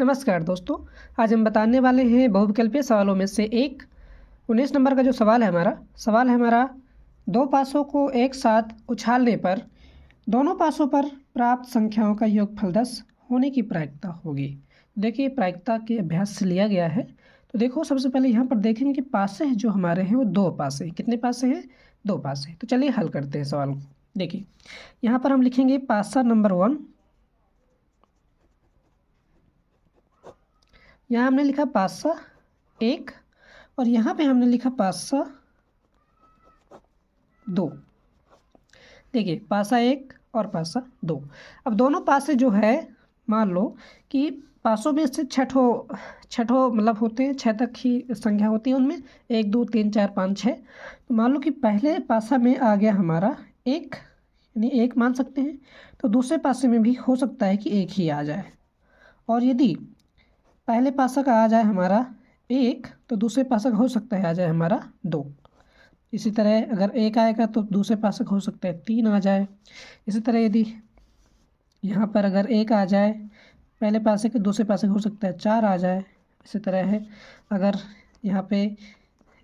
नमस्कार दोस्तों, आज हम बताने वाले हैं बहुविकल्पीय सवालों में से एक 19 नंबर का जो सवाल है हमारा दो पासों को एक साथ उछालने पर दोनों पासों पर प्राप्त संख्याओं का योगफल 10 होने की प्रायिकता होगी। देखिए, प्रायिकता के अभ्यास से लिया गया है। तो देखो, सबसे पहले यहाँ पर देखेंगे कि पासे जो हमारे हैं वो दो पासे। कितने पासे हैं? दो पासे। तो चलिए हल करते हैं सवाल को। देखिए, यहाँ पर हम लिखेंगे पासा नंबर 1। यहाँ हमने लिखा पासा 1 और यहाँ पे हमने लिखा पासा 2। देखिए, पासा 1 और पासा 2। अब दोनों पासे जो है, मान लो कि पासों में से छठो मतलब होते हैं, 6 तक ही संख्या होती है उनमें, 1 2 3 4 5 6। तो मान लो कि पहले पासा में आ गया हमारा 1, यानी 1 मान सकते हैं। तो दूसरे पासे में भी हो सकता है कि 1 ही आ जाए। और यदि पहले पासा का आ जाए हमारा 1 तो दूसरे पासा का हो सकता है आ जाए हमारा 2। इसी तरह अगर 1 आएगा तो दूसरे पासे का हो सकता है 3 आ जाए। इसी तरह यदि यहाँ पर अगर 1 आ जाए पहले पासे के, दूसरे पासे का हो सकता है 4 आ जाए। इसी तरह है, अगर यहाँ पे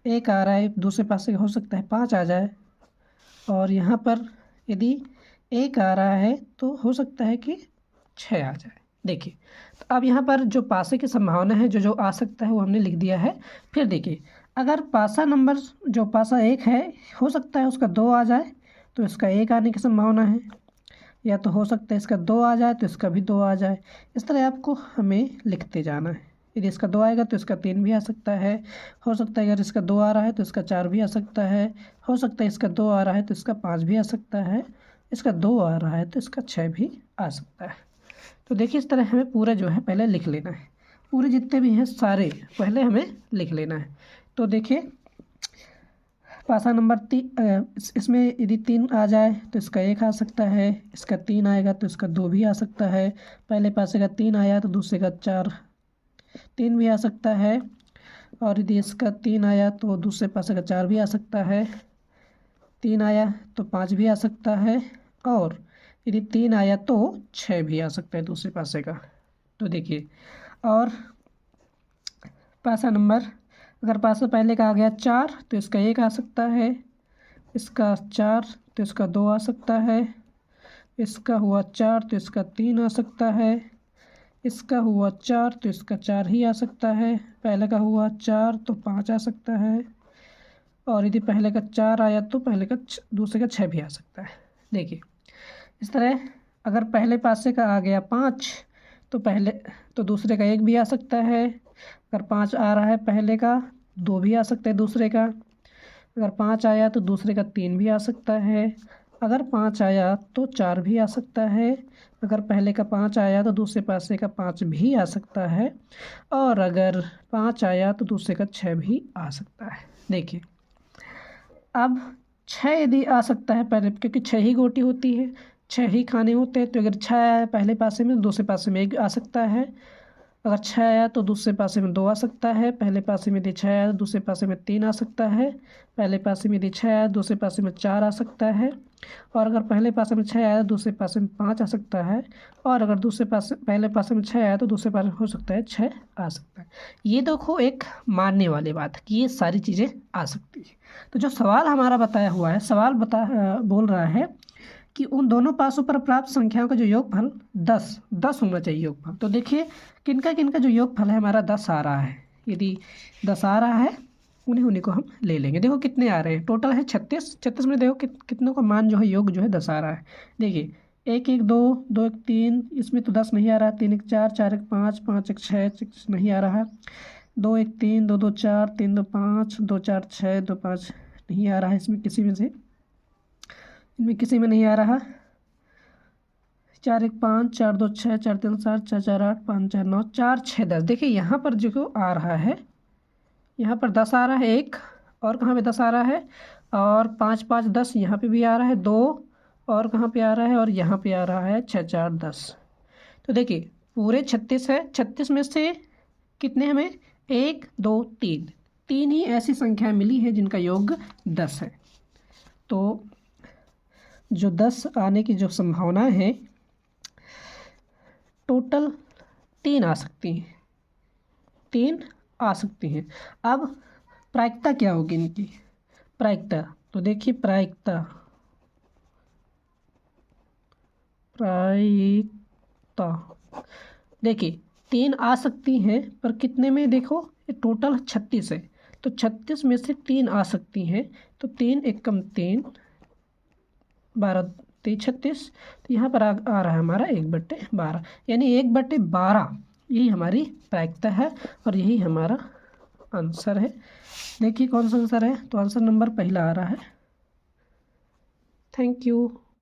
1 आ रहा है दूसरे पासे का हो सकता है 5 आ जाए। और यहाँ पर यदि 1 आ रहा है तो हो सकता है कि 6 आ जाए। देखिए, तो अब यहाँ पर जो पासे की संभावना है, जो आ सकता है वो हमने लिख दिया है। फिर देखिए, अगर पासा नंबर जो पासा 1 है, हो सकता है उसका 2 आ जाए तो इसका 1 आने की संभावना है, या तो हो सकता है इसका 2 आ जाए तो इसका भी 2 आ जाए। इस तरह आपको हमें लिखते जाना है। यदि इसका 2 आएगा तो इसका 3 भी आ सकता है। हो सकता है अगर इसका 2 आ रहा है तो इसका 4 भी आ सकता है। हो सकता है इसका 2 आ रहा है तो इसका 5 भी आ सकता है। इसका 2 आ रहा है तो इसका 6 भी आ सकता है। तो देखिए, इस तरह हमें पूरा जो है पहले लिख लेना है। पूरे जितने भी हैं सारे पहले हमें लिख लेना है। तो देखिए, पासा नंबर 3, इसमें यदि 3 आ जाए तो इसका 1 आ सकता है। इसका 3 आएगा तो इसका 2 भी आ सकता है। पहले पासे का 3 आया तो दूसरे का 3 भी आ सकता है। और यदि इसका 3 आया तो दूसरे पासे का 4 भी आ सकता है। 3 आया तो 5 भी आ सकता है। और यदि 3 आया तो 6 भी आ सकता है दूसरे पासे का। तो देखिए, और पासा नंबर, अगर पासा पहले का आ गया 4 तो इसका 1 आ सकता है। इसका 4 तो इसका 2 आ सकता है। इसका हुआ 4 तो इसका 3 आ सकता है। इसका हुआ 4 तो इसका 4 ही आ सकता है। पहले का हुआ 4 तो 5 आ सकता है। और यदि पहले का 4 आया तो दूसरे का 6 भी आ सकता है। देखिए, इस तरह अगर पहले पासे का आ गया 5 तो दूसरे का 1 भी आ सकता है। अगर 5 आ रहा है पहले का, 2 भी आ सकता है दूसरे का। अगर 5 आया तो दूसरे का 3 भी आ सकता है। अगर 5 आया तो 4 भी आ सकता है। अगर पहले का 5 आया तो दूसरे पासे का 5 भी आ सकता है। और अगर 5 आया तो दूसरे का 6 भी आ सकता है। देखिए, अब 6 यदि आ सकता है पहले, क्योंकि 6 ही गोटी होती है, 6 ही खाने होते हैं। तो अगर 6 आया पहले पासे में, दूसरे पासे में 1 आ सकता है। अगर 6 आया तो दूसरे पासे में 2 आ सकता है। पहले पासे में यदि 6 आया तो दूसरे पासे में 3 आ सकता है। पहले पासे में यदि 6 आया दूसरे पासे में 4 आ सकता है। और अगर पहले पासे में 6 आया तो दूसरे पासे में 5 आ सकता है। और अगर पहले पासे में 6 आया तो दूसरे पासे में हो सकता है 6 आ सकता है। ये देखो, एक मानने वाली बात है कि ये सारी चीज़ें आ सकती है। तो जो सवाल हमारा बताया हुआ है, बोल रहा है कि उन दोनों पासों पर प्राप्त संख्याओं का जो योगफल 10 होना चाहिए योगफल। तो देखिए, किनका जो योगफल है हमारा 10 आ रहा है। यदि 10 आ रहा है, उन्हीं को हम ले लेंगे। देखो कितने आ रहे हैं, टोटल है 36 में देखो कितनों का मान जो है, योग जो है 10 आ रहा है। देखिए, 1 1 2 2 1 3, इसमें तो 10 नहीं आ रहा। 3 1 4 4 1 5 5 1 6 नहीं आ रहा। 2 1 3 2 2 4 3 2 5 2 4 6 2 5 नहीं आ रहा है। इनमें किसी में नहीं आ रहा। 4 1 5 4 2 6 4 3 7 4 4 8 5 4 9 4 6 10। देखिए, यहाँ पर जो आ रहा है, यहाँ पर 10 आ रहा है एक, और कहाँ पे 10 आ रहा है, और 5 5 10 यहाँ पे भी आ रहा है 2, और कहाँ पे आ रहा है, और यहाँ पे आ रहा है 6 4 10। तो देखिए, पूरे 36 है। 36 में से कितने हमें 1 2 3 ही ऐसी संख्या मिली है जिनका योग 10 है। तो जो 10 आने की जो संभावना है, टोटल 3 आ सकती हैं, 3 आ सकती हैं। अब प्रायिकता क्या होगी इनकी? प्रायिकता तो देखिए, प्रायिकता देखिए 3 आ सकती हैं, पर कितने में? देखो ये टोटल 36 है, तो 36 में से 3 आ सकती हैं, तो 3 एकम 3, 12 3 36, तो यहाँ पर आ रहा है हमारा 1/12, यानी 1/12 यही हमारी प्रायिकता है और यही हमारा आंसर है। देखिए कौन सा आंसर है, तो आंसर नंबर पहला आ रहा है। Thank you.